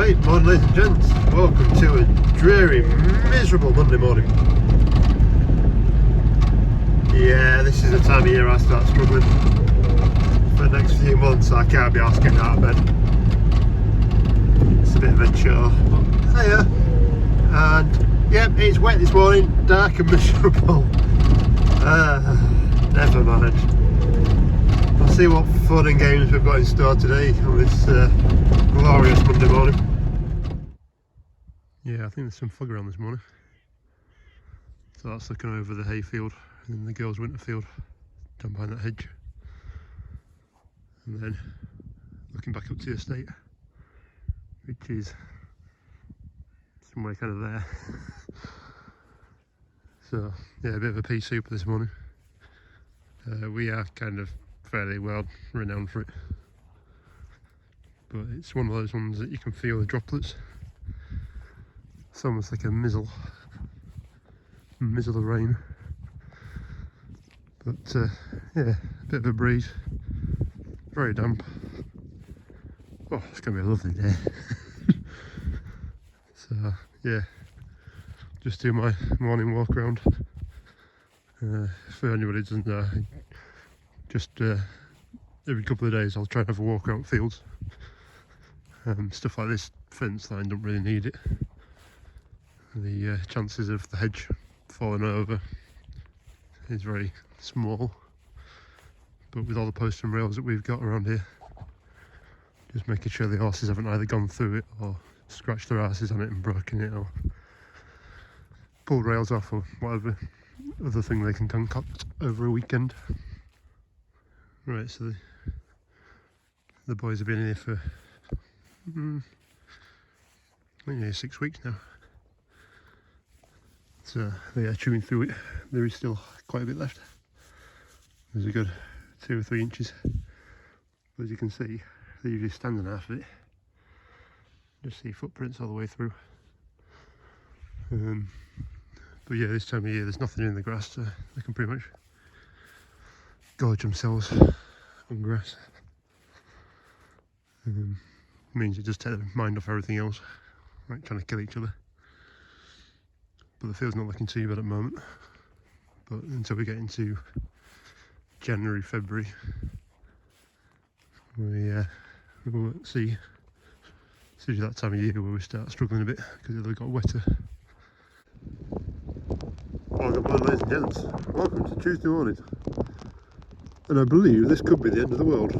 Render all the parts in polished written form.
Right, morning ladies and gents, welcome to a dreary, miserable Monday morning. Yeah, this is the time of year I start struggling. For the next few months I can't be arsed getting out of bed. It's a bit of a chore, but hiya. And yep, it's wet this morning, dark and miserable. Never mind. We'll see what fun and games we've got in store today on this glorious Monday morning. Yeah, I think there's some fog around this morning. So that's looking over the hayfield and then the girls' winter field down behind that hedge. And then looking back up to the estate, which is somewhere kind of there. So yeah, a bit of a pea soup this morning. We are kind of fairly well renowned for it, but it's one of those ones that you can feel the droplets. It's almost like a mizzle of rain, but yeah, a bit of a breeze, very damp. Oh, it's going to be a lovely day. So yeah, just do my morning walk around. For anybody who doesn't know, just every couple of days I'll try and have a walk around fields. Stuff like this fence line don't really need it. The chances of the hedge falling over is very small, but with all the posts and rails that we've got around here, just making sure the horses haven't either gone through it or scratched their asses on it and broken it or pulled rails off or whatever other thing they can concoct over a weekend. Right, so the boys have been here for I think nearly 6 weeks now. So they are chewing through it. There is still quite a bit left. There's a good 2 or 3 inches. But as you can see, they're usually standing half of it. Just see footprints all the way through. But yeah, this time of year there's nothing in the grass, so they can pretty much gorge themselves on grass. Means you just take their mind off everything else, like trying to kill each other. But the field's not looking too bad at the moment. But until we get into January, February, we'll see. It's usually that time of year where we start struggling a bit because it got wetter. Well, good morning, ladies and gents. Welcome to Tuesday morning. And I believe this could be the end of the world.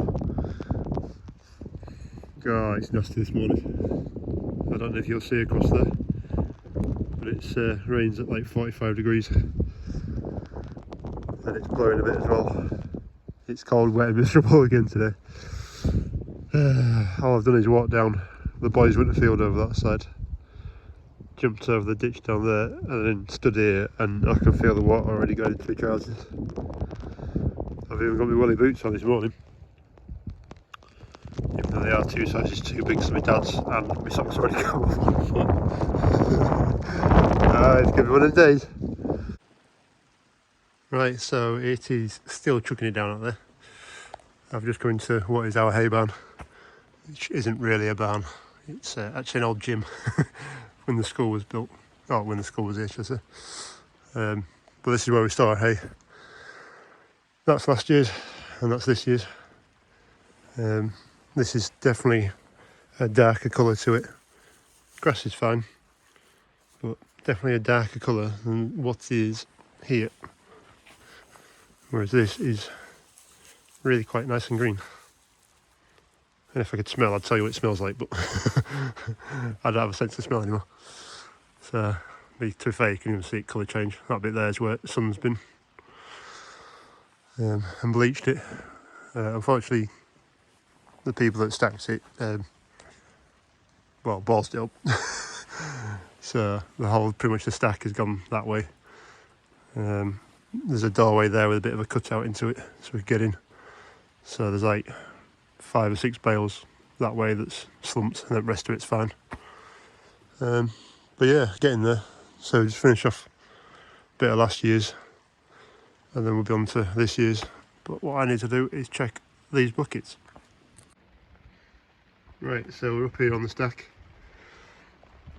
God, it's nasty this morning. I don't know if you'll see across there, but it's rains at like 45 degrees. And it's blowing a bit as well. It's cold, wet and miserable again today. All I've done is walk down the boys' winter field over that side, jumped over the ditch down there and then stood here, and I can feel the water already going into my trousers. I've even got my welly boots on this morning, even though they are 2 sizes too big for my dad's, and my socks already come off 1 foot. It's going to be one of the days. Right, so it is still chucking it down out there. I've just come into what is our hay barn, which isn't really a barn. It's actually an old gym when the school was built. Oh, when the school was here, should I say. But this is where we store our hay. That's last year's and that's this year's. This is definitely a darker colour to it. Grass is fine, but definitely a darker colour than what is here. Whereas this is really quite nice and green. And if I could smell, I'd tell you what it smells like, but I don't have a sense of smell anymore. So, to be fair, you can even see it colour change. That bit there is where the sun's been and bleached it. Unfortunately, the people that stacked it, ballsed it up. So pretty much the stack has gone that way. There's a doorway there with a bit of a cutout into it, so we can get in. So there's like 5 or 6 bales that way that's slumped, and the rest of it's fine. But yeah, getting there. So just finish off a bit of last year's, and then we'll be on to this year's. But what I need to do is check these buckets. Right, so we're up here on the stack.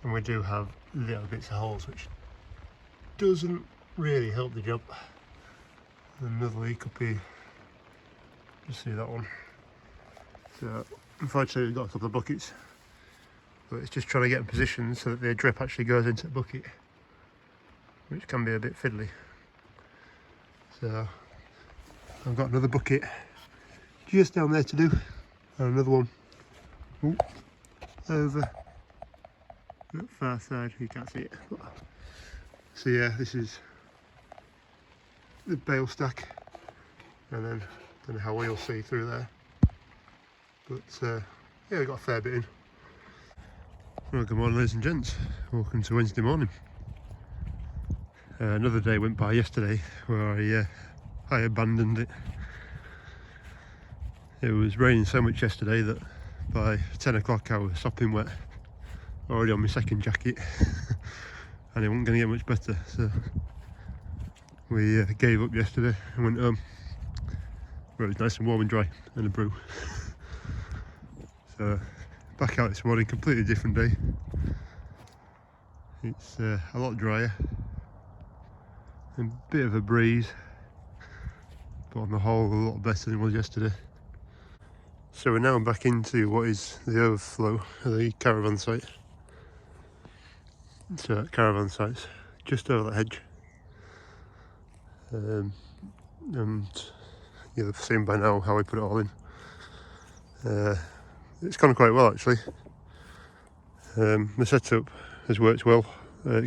and we do have little bits of holes, which doesn't really help the job. Another leak up here, just see that one. So unfortunately we've got a couple of buckets, but it's just trying to get in position so that the drip actually goes into the bucket, which can be a bit fiddly. So I've got another bucket just down there to do, and another one over that far side, you can't see it. So yeah, this is the bale stack, and then I don't know how well you'll see through there, but yeah, we've got a fair bit in. Well, good morning ladies and gents, welcome to Wednesday morning. Another day went by yesterday where I abandoned it. It was raining so much yesterday that by 10 o'clock I was sopping wet, already on my second jacket, and it wasn't going to get much better, so we gave up yesterday and went home where it was nice and warm and dry and a brew. So back out this morning, completely different day. It's a lot drier and a bit of a breeze, but on the whole a lot better than it was yesterday. So we're now back into what is the overflow of the caravan site. So caravan site's just over the hedge, and you'll have seen by now how we put it all in. It's gone quite well actually. The setup has worked well.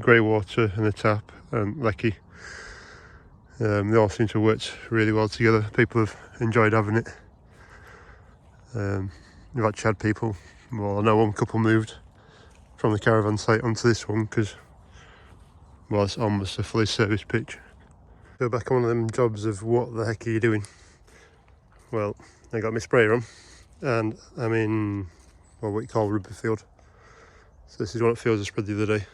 Grey water and the tap and lecky, they all seem to have worked really well together. People have enjoyed having it. We've actually had people, well I know one couple moved from the caravan site onto this one because, well, it's almost a fully serviced pitch. Go back on one of them jobs of what the heck are you doing? Well, I got my sprayer on and I'm in, well, what you call rubber field. So this is one of the fields I spread the other day,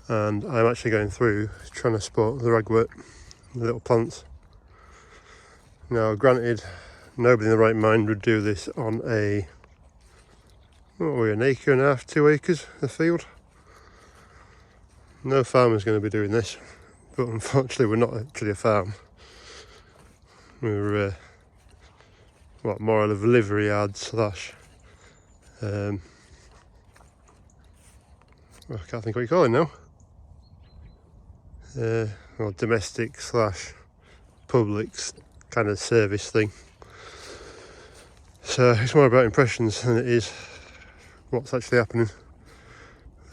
and I'm actually going through trying to spot the ragwort, the little plants. Now granted, nobody in the right mind would do this on a, what are we, an acre and a half, 2 acres of field. No farmer's going to be doing this, but unfortunately we're not actually a farm. We're more of a livery yard slash I can't think what you call it now. Well, domestic slash public kind of service thing. So it's more about impressions than it is what's actually happening.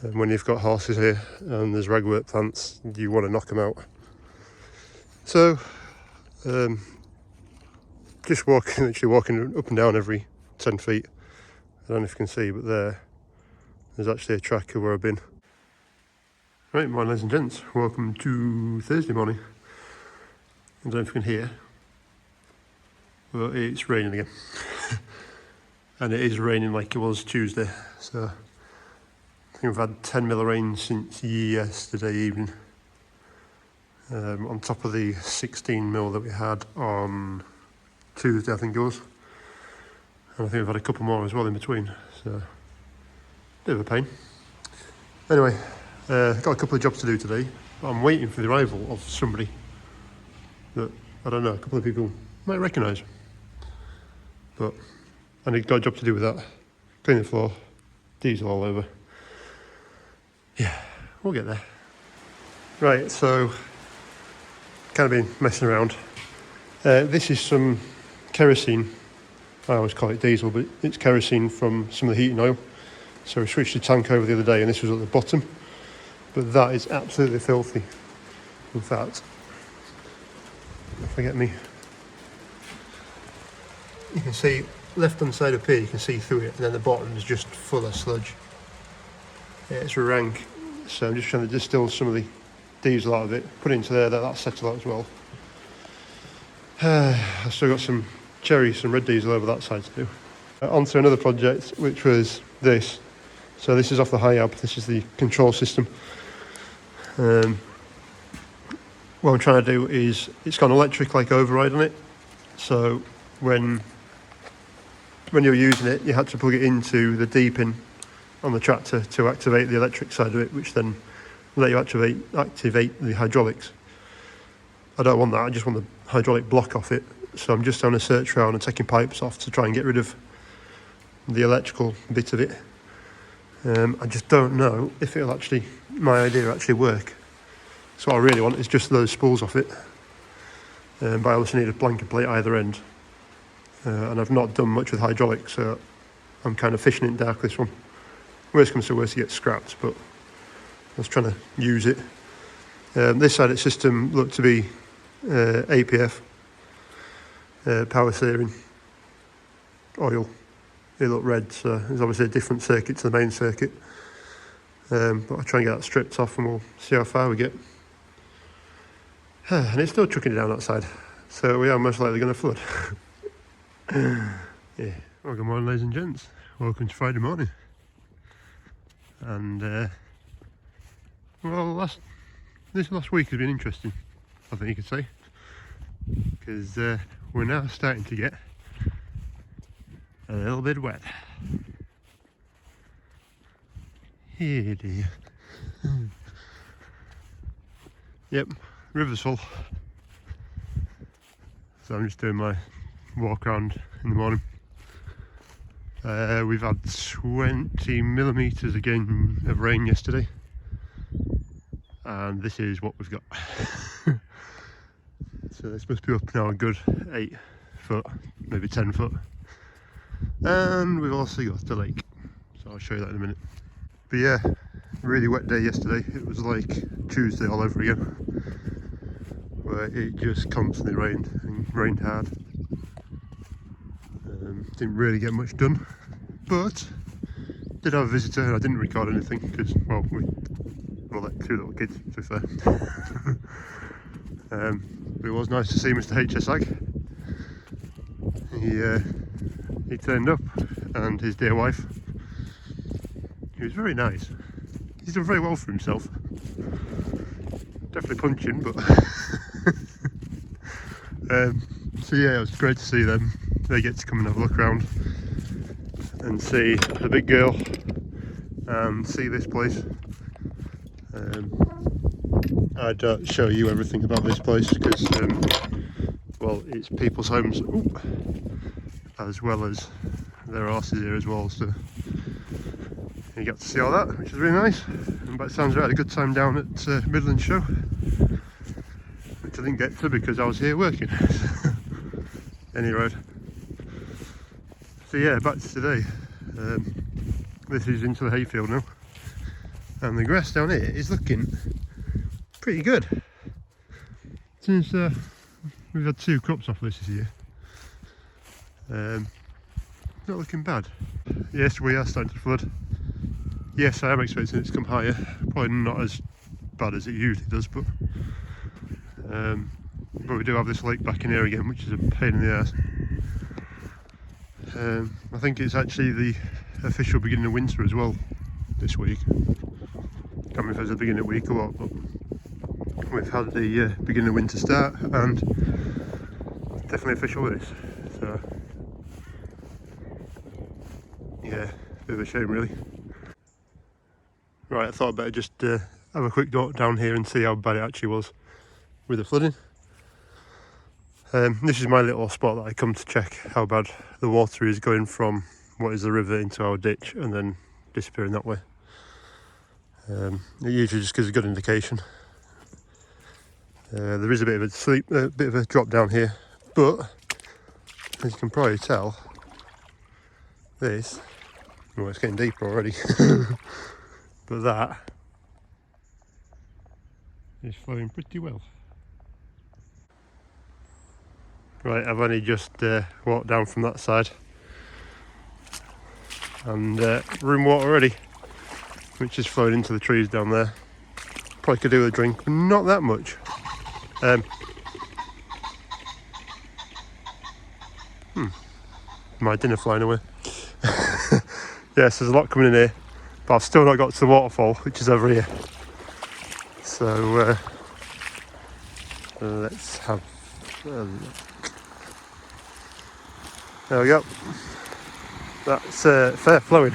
And when you've got horses here and there's ragwort plants, you want to knock them out. So just literally walking up and down every 10 feet. I don't know if you can see, but there's actually a track of where I've been. Right, morning ladies and gents, welcome to Thursday morning. I don't know if you can hear, but it's raining again. And it is raining like it was Tuesday, so I think we've had 10 mil of rain since yesterday evening, on top of the 16 mil that we had on Tuesday, I think it was. And I think we've had a couple more as well in between, so bit of a pain. Anyway, got a couple of jobs to do today. I'm waiting for the arrival of somebody that, I don't know, a couple of people might recognise. But I need got a job to do with that. Clean the floor, diesel all over. Yeah, we'll get there. Right, so kind of been messing around. This is some kerosene. I always call it diesel, but it's kerosene from some of the heating oil. So we switched the tank over the other day and this was at the bottom. But that is absolutely filthy. In fact, if I get me, you can see left hand side up here, you can see through it, and then the bottom is just full of sludge. Yeah, it's rank. So I'm just trying to distill some of the diesel out of it, put it into there, that's settled out as well. I've still got some red diesel over that side to do. Onto another project, which was this. So this is off the high-ab, this is the control system. What I'm trying to do is, it's got an electric like override on it. So when you're using it, you had to plug it into the D pin on the tractor to activate the electric side of it, which then let you activate the hydraulics. I don't want that, I just want the hydraulic block off it. So I'm just on a search around and taking pipes off to try and get rid of the electrical bit of it. I just don't know if my idea will actually work. So what I really want is just those spools off it. But I also need a blanket plate either end. And I've not done much with hydraulics, so I'm kind of fishing in dark this one. Worst comes to worst, it gets scrapped, but I was trying to use it. This side of the system looked to be APF, power steering, oil. They look red, so there's obviously a different circuit to the main circuit. But I'll try and get that stripped off and we'll see how far we get. And it's still chucking it down outside, so we are most likely going to flood. Yeah. Well, good morning, ladies and gents. Welcome to Friday morning. And well, this last week has been interesting, I think you could say, because we're now starting to get a little bit wet. Here, dear. Yep, river's full. So I'm just doing my walk around in the morning. We've had 20 millimetres again of rain yesterday, and this is what we've got. So this must be up now a good 8 foot, maybe 10 foot. And we've also got the lake, so I'll show you that in a minute. But yeah, really wet day yesterday. It was like Tuesday all over again, where it just constantly rained and rained hard. Didn't really get much done, but did have a visitor and I didn't record anything because, well, we're like 2 little kids, to be fair. But it was nice to see Mr. HSAG. He turned up, and his dear wife. He was very nice. He's done very well for himself. Definitely punching, but so yeah, it was great to see them. They get to come and have a look around and see the big girl and see this place. I don't show you everything about this place because, well, it's people's homes. Ooh, as well as there are horses here as well, so you get to see all that, which is really nice. And by the sounds of it, I had a good time down at Midland Show, which I didn't get to because I was here working. Any road. So yeah, back to today. This is into the hayfield now, and the grass down here is looking pretty good. Since we've had 2 crops off this year. Not looking bad. Yes, we are starting to flood. Yes, I am expecting it to come higher. Probably not as bad as it usually does, but we do have this lake back in here again, which is a pain in the ass. I think it's actually the official beginning of winter as well this week. Can't remember if it was the beginning of the week or what, but we've had the beginning of winter start, and definitely official with this. So yeah, bit of a shame really. Right, I thought I'd better just have a quick walk down here and see how bad it actually was with the flooding. This is my little spot that I come to check how bad the water is going from what is the river into our ditch and then disappearing that way. It usually just gives a good indication. There is a bit of a drop down here, but as you can probably tell, this, well, it's getting deeper already, but that is flowing pretty well. Right, I've only just walked down from that side, and room water already, which is flowing into the trees down there. Probably could do with a drink, but not that much. My dinner flying away. Yes, there's a lot coming in here, but I've still not got to the waterfall, which is over here. So let's have a look. There we go. That's fair flowing.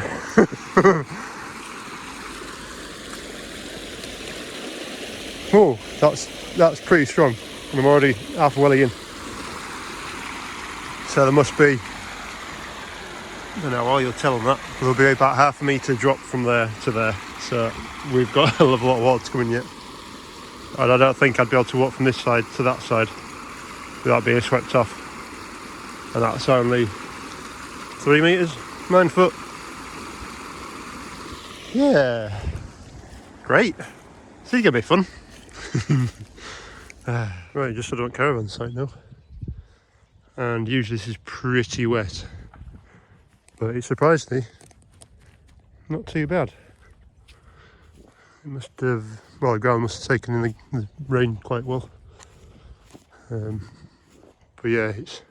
that's pretty strong, and I'm already half a welly in. So there must be, I don't know how you'll tell on that, there'll be about half a metre drop from there to there. So we've got a hell of a lot of water coming yet. And I don't think I'd be able to walk from this side to that side without being swept off. And that's only 3 metres, 9 foot. Yeah, great. This is gonna be fun. Right, just on Caravan site now. And usually this is pretty wet, but it surprised me, not too bad. It must have, well, the ground must have taken in the rain quite well. But yeah, it's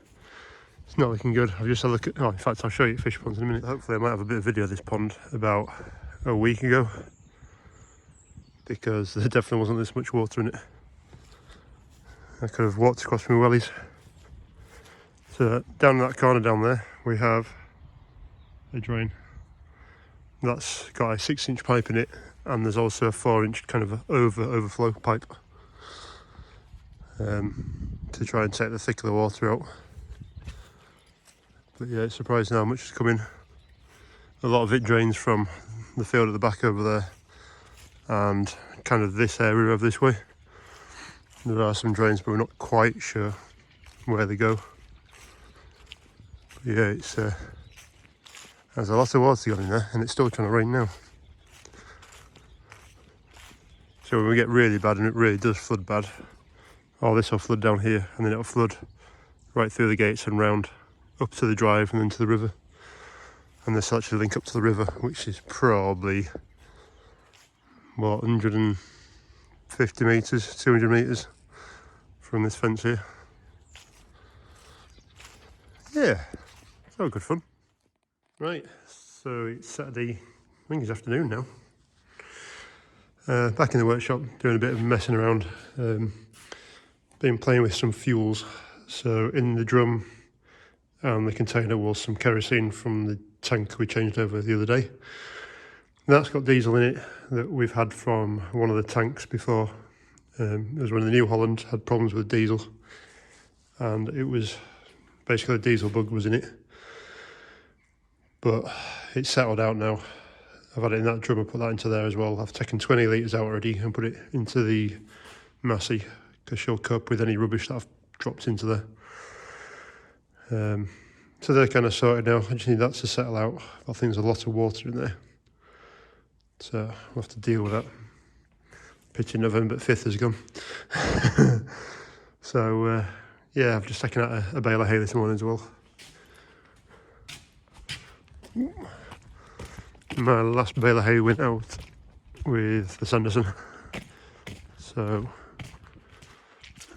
not looking good. I've just had a look at, oh, in fact I'll show you fish ponds in a minute. Hopefully I might have a bit of video of this pond about a week ago, because there definitely wasn't this much water in it. I could have walked across my wellies. So down in that corner down there we have a drain. That's got a 6-inch pipe in it, and there's also a 4-inch kind of overflow pipe to try and take the thick of the water out. But yeah, it's surprising how much is coming. A lot of it drains from the field at the back over there and kind of this area over this way. There are some drains, but we're not quite sure where they go. But yeah, it's there's a lot of water gone in there, and it's still trying to rain now. So when we get really bad, and it really does flood bad, all this will flood down here, and then it'll flood right through the gates and round up to the drive and then to the river. And this will actually link up to the river, which is probably, what, 150 metres, 200 metres from this fence here. Yeah, it's all good fun. Right, so it's Saturday, I think it's afternoon now. Back in the workshop, doing a bit of messing around. Been playing with some fuels. So in the drum and the container was some kerosene from the tank we changed over the other day. That's got diesel in it that we've had from one of the tanks before. It was when the New Holland had problems with diesel, and it was basically a diesel bug was in it. But it's settled out now. I've had it in that drum and put that into there as well. I've taken 20 litres out already and put it into the Massey, because she'll cope with any rubbish that I've dropped into there. So they're kind of sorted now. I just need that to settle out. I think there's a lot of water in there, so we'll have to deal with that. Pitching November 5th has gone. So yeah, I've just taken out a bale of hay this morning as well. My last bale of hay went out with the Sanderson, so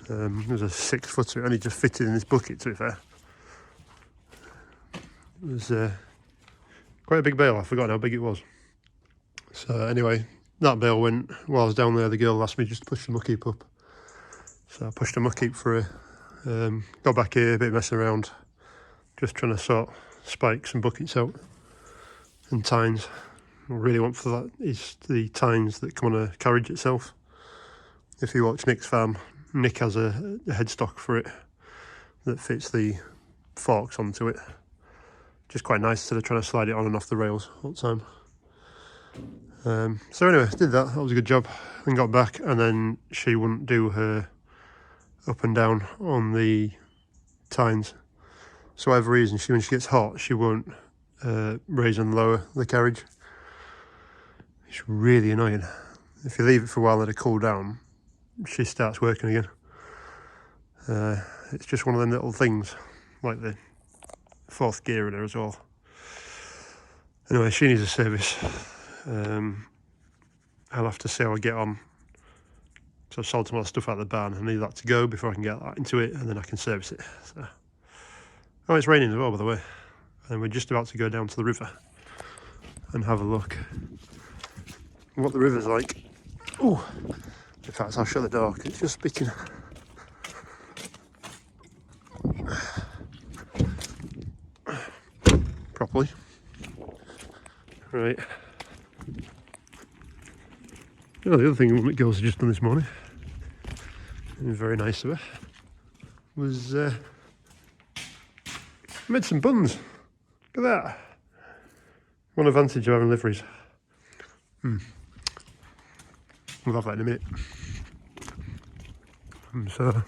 there's a 6-footer. It only just fitted in this bucket, to be fair. It was quite a big bale. I forgot how big it was. So anyway, that bale went while I was down there. The girl asked me just to push the muck heap up, so I pushed the muck heap for her. Got back here, a bit messing around, just trying to sort spikes and buckets out and tines. What I really want for that is the tines that come on a carriage itself. If you watch Nick's farm, Nick has a headstock for it that fits the forks onto it. Just quite nice instead of trying to slide it on and off the rails all the time. So anyway, did that. That was a good job. Then got back, and then she wouldn't do her up and down on the tines. So whatever reason, when she gets hot, she won't raise and lower the carriage. It's really annoying. If you leave it for a while and let it cool down, she starts working again. It's just one of them little things, like the 4th gear in her as well. Anyway, she needs a service. I'll have to see how I get on. So I've sold some of the stuff out of the barn. I need that to go before I can get that into it, and then I can service it. So. Oh, it's raining as well, by the way. And we're just about to go down to the river and have a look what the river's like. Oh, in fact, I'll shut the door. It's just speaking. Properly. Right. Oh, the other thing girls have just done this morning very nice of her, was made some buns. Look at that. One advantage of having liveries. We'll have that in a minute. And so,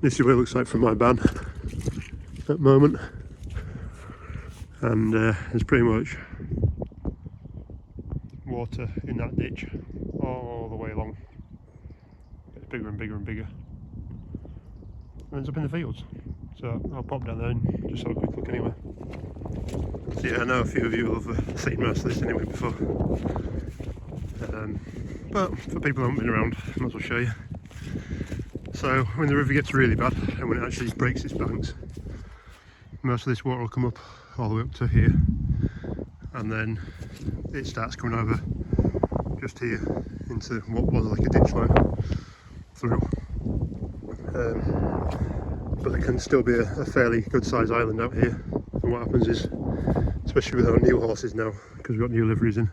this is what it looks like from my ban at the moment. And there's pretty much water in that ditch all the way along. It's bigger and bigger and bigger. It ends up in the fields. So I'll pop down there and just have a quick look anyway. So yeah, I know a few of you will have seen most of this anyway before. But for people who haven't been around, I might as well show you. So when the river gets really bad and when it actually breaks its banks, most of this water will come up all the way up to here, and then it starts coming over just here into what was like a ditch line through. But there can still be a fairly good sized island out here, and what happens is, especially with our new horses now, because we've got new liveries in,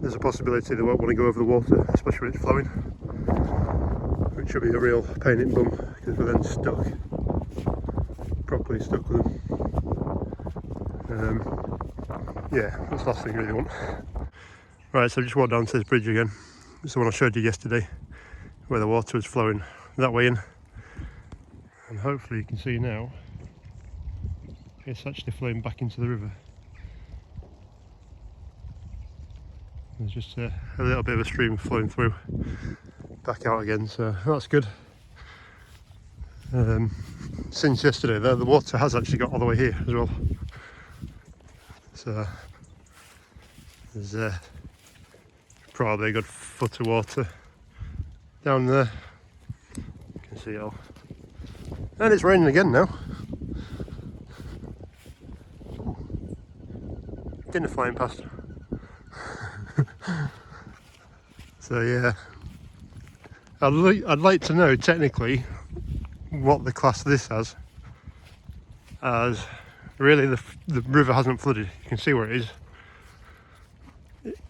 there's a possibility they won't want to go over the water, especially when it's flowing, which will be a real pain in the bum because we're then stuck, properly stuck with them. Yeah, that's the last thing you really want. Right, so I just walked down to this bridge again. It's the one I showed you yesterday, where the water was flowing that way in. And hopefully you can see now, it's actually flowing back into the river. There's just a little bit of a stream flowing through, back out again, so that's good. Since yesterday though, the water has actually got all the way here as well. So there's probably a good foot of water down there. You can see it all. And it's raining again now. Ooh. Dinner flying past. So yeah, I'd like to know technically what the class this has, as really the river hasn't flooded. You can see where it is.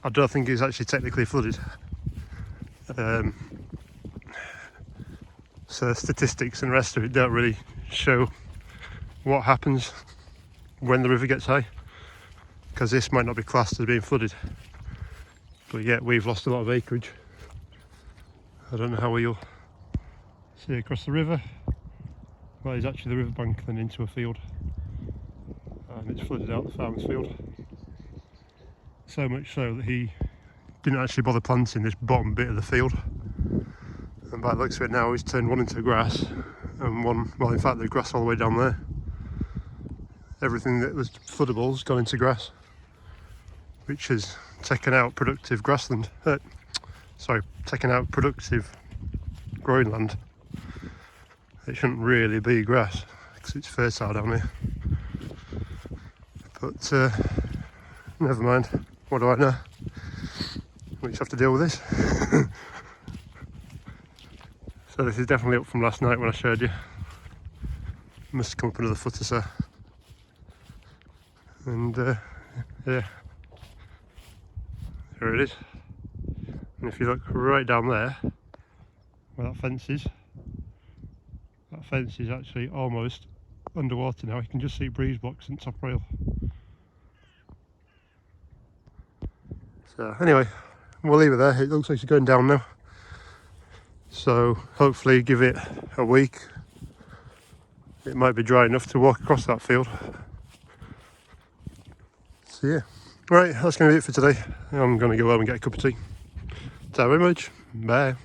I don't think it's actually technically flooded. So statistics and the rest of it don't really show what happens when the river gets high, because this might not be classed as being flooded, but yet we've lost a lot of acreage. I don't know how we'll see across the river. Well, it's actually the riverbank then into a field, and it's flooded out the farmer's field. So much so that he didn't actually bother planting this bottom bit of the field. And by the looks of it now, he's turned one into grass, and one, well in fact there's grass all the way down there. Everything that was floodable has gone into grass, which has taken out productive grassland. Taken out productive growing land. It shouldn't really be grass, because it's fertile down here. But never mind, what do I know? We just have to deal with this. So this is definitely up from last night when I showed you. Must have come up another foot or so. And yeah, there it is. And if you look right down there, where that fence is actually almost underwater now. You can just see breeze blocks and top rail. So anyway, we'll leave it there. It looks like it's going down now. So hopefully give it a week. It might be dry enough to walk across that field. So yeah. Right, that's going to be it for today. I'm going to go home and get a cup of tea. Thank you very much. Bye.